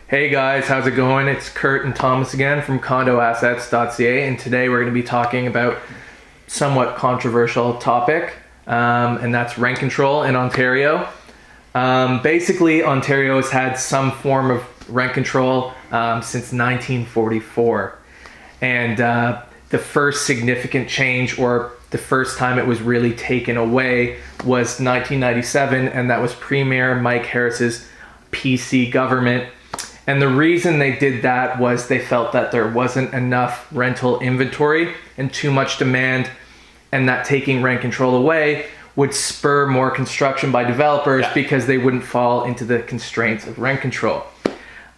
Hey guys, how's it going? It's Kurt and Thomas again from condoassets.ca, and today we're going to be talking about somewhat controversial topic, and that's rent control in Ontario. Basically, Ontario has had some form of rent control since 1944, and the first significant change, or the first time it was really taken away, was 1997, and that was Premier Mike Harris's PC government. And the reason they did that was they felt that there wasn't enough rental inventory and too much demand, and that taking rent control away would spur more construction by developers because they wouldn't fall into the constraints of rent control.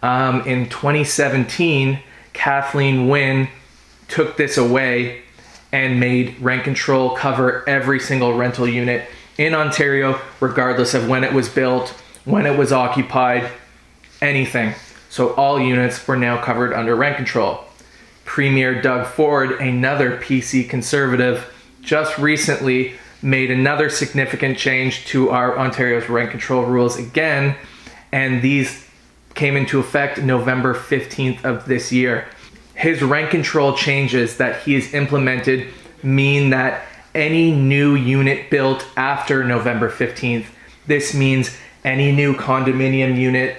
In 2017, Kathleen Wynne took this away and made rent control cover every single rental unit in Ontario, regardless of when it was built, when it was occupied, anything. So all units were now covered under rent control. Premier Doug Ford, another PC conservative, just recently made another significant change to our Ontario's rent control rules again, and these came into effect November 15th of this year. His rent control changes that he has implemented mean that any new unit built after November 15th, this means any new condominium unit,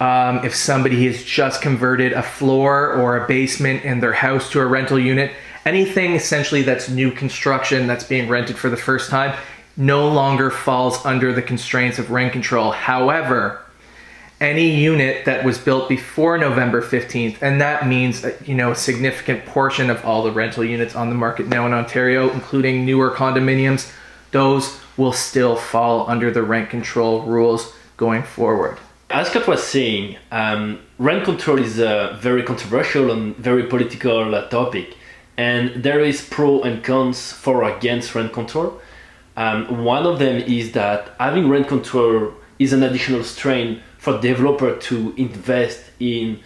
if somebody has just converted a floor or a basement in their house to a rental unit, anything essentially that's new construction that's being rented for the first time no longer falls under the constraints of rent control. However, any unit that was built before November 15th, and that means a significant portion of all the rental units on the market now in Ontario, including newer condominiums, those will still fall under the rent control rules going forward. As Scott was saying, rent control is a very controversial and very political topic, and there is pro and cons for or against rent control. One of them is that having rent control is an additional strain for developer to invest in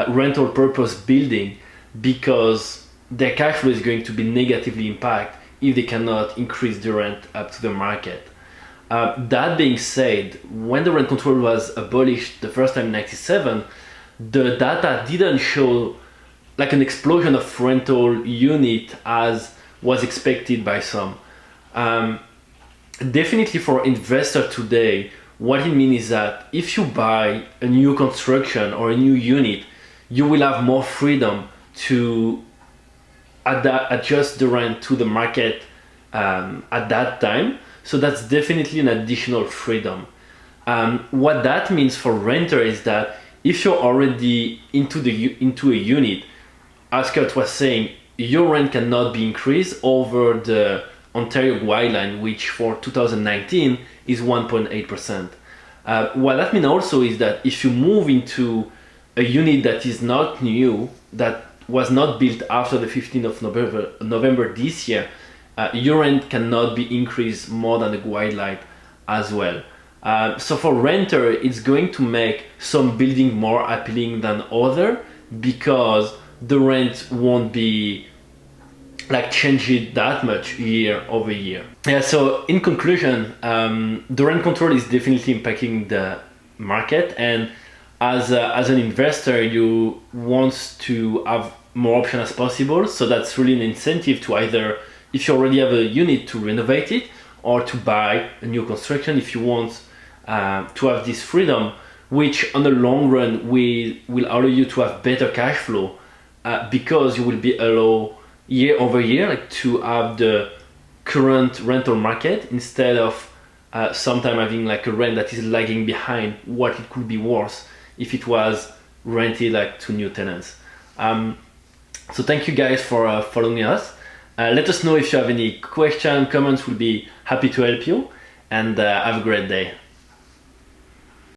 rental purpose building, because their cash flow is going to be negatively impacted if they cannot increase the rent up to the market. That being said, when the rent control was abolished the first time in 1997, the data didn't show like an explosion of rental unit as was expected by some. Definitely for investor today, what it means is that if you buy a new construction or a new unit, you will have more freedom to adjust the rent to the market at that time. So that's definitely an additional freedom. What that means for renter is that if you're already into a unit, as Kurt was saying, your rent cannot be increased over the Ontario guideline, which for 2019 is 1.8%. What that means also is that if you move into a unit that is not new, that was not built after the 15th of November this year, your rent cannot be increased more than the guideline as well. So for renter, it's going to make some building more appealing than other, because the rent won't be like changing that much year over year. Yeah, so in conclusion, the rent control is definitely impacting the market, and as an investor, you want to have more options as possible. So that's really an incentive to either, if you already have a unit, to renovate it, or to buy a new construction if you want to have this freedom, which on the long run will allow you to have better cash flow, because you will be allowed year over year to have the current rental market, instead of sometime having like a rent that is lagging behind what it could be worth if it was rented like to new tenants. So thank you guys for following us. Let us know if you have any questions, comments. We'll be happy to help you, and have a great day.